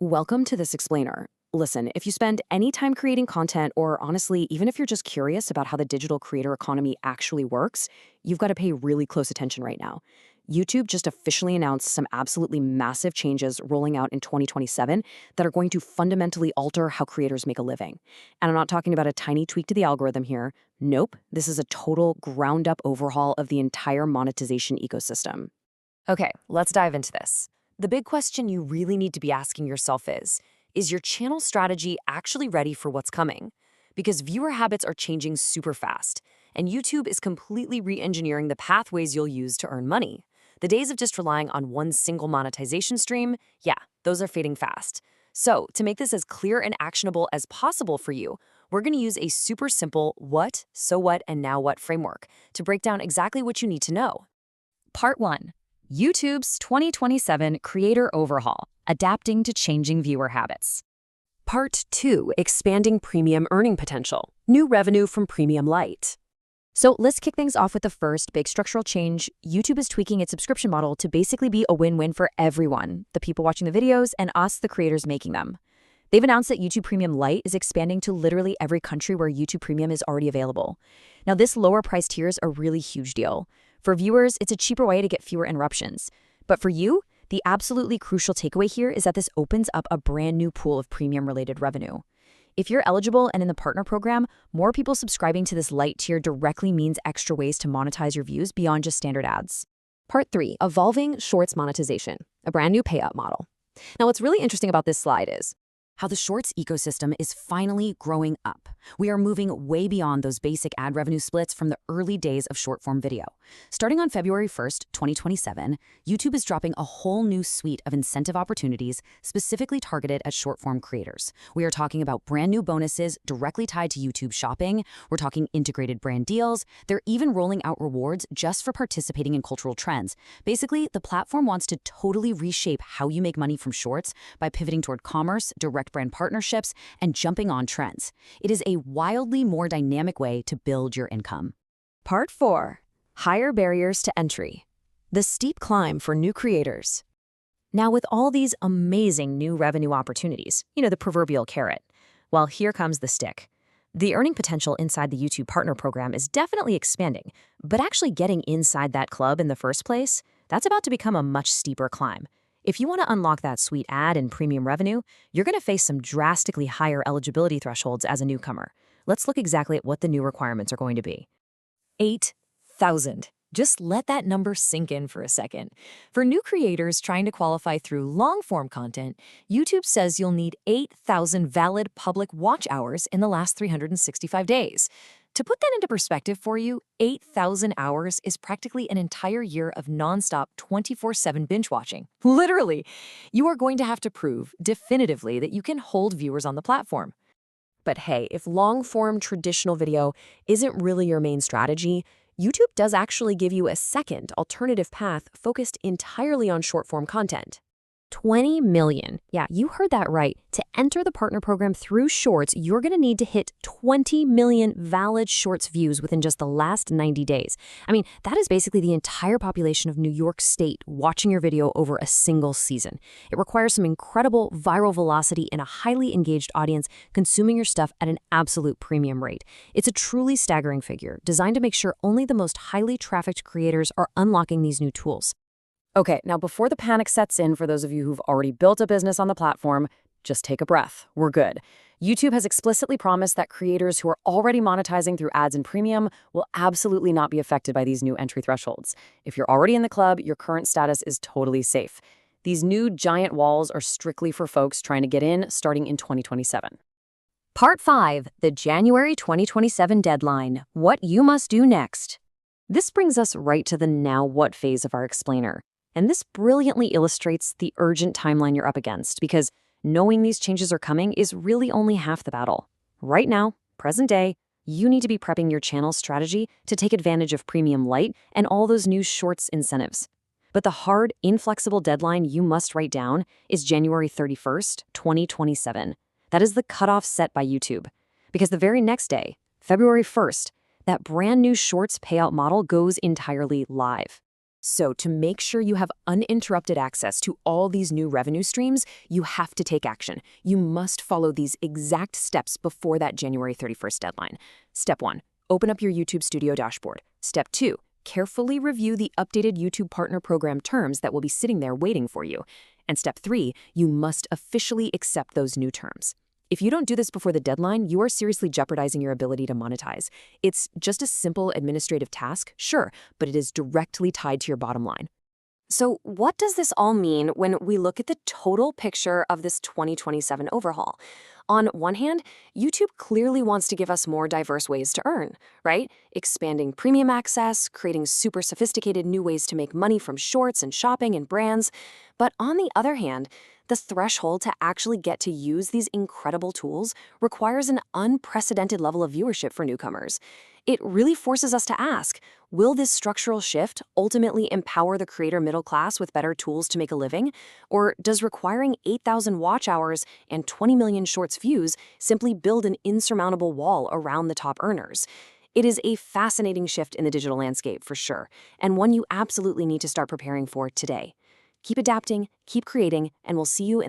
Welcome to this explainer. Listen, if you spend any time creating content, or honestly, even if you're just curious about how the digital creator economy actually works, you've got to pay really close attention right now. YouTube just officially announced some absolutely massive changes rolling out in 2027 that are going to fundamentally alter how creators make a living. And I'm not talking about a tiny tweak to the algorithm here. Nope, this is a total ground up overhaul of the entire monetization ecosystem. Okay, let's dive into this. The big question you really need to be asking yourself is your channel strategy actually ready for what's coming? Because viewer habits are changing super fast, and YouTube is completely re-engineering the pathways you'll use to earn money. The days of just relying on one single monetization stream, yeah, those are fading fast. So, to make this as clear and actionable as possible for you, we're going to use a super simple what, so what, and now what framework to break down exactly what you need to know. Part 1. YouTube's 2027 Creator Overhaul, Adapting to Changing Viewer Habits. Part 2, Expanding Premium Earning Potential, New Revenue from Premium Lite. So let's kick things off with the first big structural change. YouTube is tweaking its subscription model to basically be a win-win for everyone, the people watching the videos and us, the creators making them. They've announced that YouTube Premium Lite is expanding to literally every country where YouTube Premium is already available. Now, this lower price tier is a really huge deal. For viewers, it's a cheaper way to get fewer interruptions. But for you, the absolutely crucial takeaway here is that this opens up a brand new pool of premium-related revenue. If you're eligible and in the partner program, more people subscribing to this Lite tier directly means extra ways to monetize your views beyond just standard ads. Part 3, Evolving Shorts Monetization, a brand new payout model. Now, what's really interesting about this slide is how the Shorts ecosystem is finally growing up. We are moving way beyond those basic ad revenue splits from the early days of short-form video. Starting on February 1st, 2027, YouTube is dropping a whole new suite of incentive opportunities specifically targeted at short-form creators. We are talking about brand new bonuses directly tied to YouTube Shopping. We're talking integrated brand deals. They're even rolling out rewards just for participating in cultural trends. Basically, the platform wants to totally reshape how you make money from Shorts by pivoting toward commerce, direct brand partnerships, and jumping on trends. It is a wildly more dynamic way to build your income. Part 4. Higher barriers to entry. The steep climb for new creators. Now, with all these amazing new revenue opportunities, the proverbial carrot, well, here comes the stick. The earning potential inside the YouTube Partner Program is definitely expanding, but actually getting inside that club in the first place, that's about to become a much steeper climb. If you want to unlock that sweet ad and premium revenue, you're going to face some drastically higher eligibility thresholds as a newcomer. Let's look exactly at what the new requirements are going to be. 8,000. Just let that number sink in for a second. For new creators trying to qualify through long-form content, YouTube says you'll need 8,000 valid public watch hours in the last 365 days. To put that into perspective for you, 8,000 hours is practically an entire year of nonstop 24/7 binge watching. Literally, you are going to have to prove definitively that you can hold viewers on the platform. But hey, if long-form traditional video isn't really your main strategy, YouTube does actually give you a second alternative path focused entirely on short-form content. 20 million. Yeah, you heard that right. To enter the partner program through Shorts, you're going to need to hit 20 million valid Shorts views within just the last 90 days. I mean, that is basically the entire population of New York State watching your video over a single season. It requires some incredible viral velocity and a highly engaged audience consuming your stuff at an absolute premium rate. It's a truly staggering figure, designed to make sure only the most highly trafficked creators are unlocking these new tools. Okay, now before the panic sets in for those of you who've already built a business on the platform, just take a breath. We're good. YouTube has explicitly promised that creators who are already monetizing through ads and premium will absolutely not be affected by these new entry thresholds. If you're already in the club, your current status is totally safe. These new giant walls are strictly for folks trying to get in starting in 2027. Part 5, the January 2027 deadline, what you must do next. This brings us right to the now what phase of our explainer. And this brilliantly illustrates the urgent timeline you're up against, because knowing these changes are coming is really only half the battle. Right now, present day, you need to be prepping your channel strategy to take advantage of Premium Lite and all those new Shorts incentives. But the hard, inflexible deadline you must write down is January 31st, 2027. That is the cutoff set by YouTube. Because the very next day, February 1st, that brand new Shorts payout model goes entirely live. So, to make sure you have uninterrupted access to all these new revenue streams, you have to take action. You must follow these exact steps before that January 31st deadline. Step 1, open up your YouTube Studio dashboard. Step 2, carefully review the updated YouTube Partner Program terms that will be sitting there waiting for you. And step 3, you must officially accept those new terms. If you don't do this before the deadline, you are seriously jeopardizing your ability to monetize. It's just a simple administrative task, sure, but it is directly tied to your bottom line. So, what does this all mean when we look at the total picture of this 2027 overhaul? On one hand, YouTube clearly wants to give us more diverse ways to earn, right? Expanding premium access, creating super sophisticated new ways to make money from shorts and shopping and brands. But on the other hand, the threshold to actually get to use these incredible tools requires an unprecedented level of viewership for newcomers. It really forces us to ask, will this structural shift ultimately empower the creator middle class with better tools to make a living? Or does requiring 8,000 watch hours and 20 million shorts views simply build an insurmountable wall around the top earners? It is a fascinating shift in the digital landscape for sure, and one you absolutely need to start preparing for today. Keep adapting, keep creating, and we'll see you in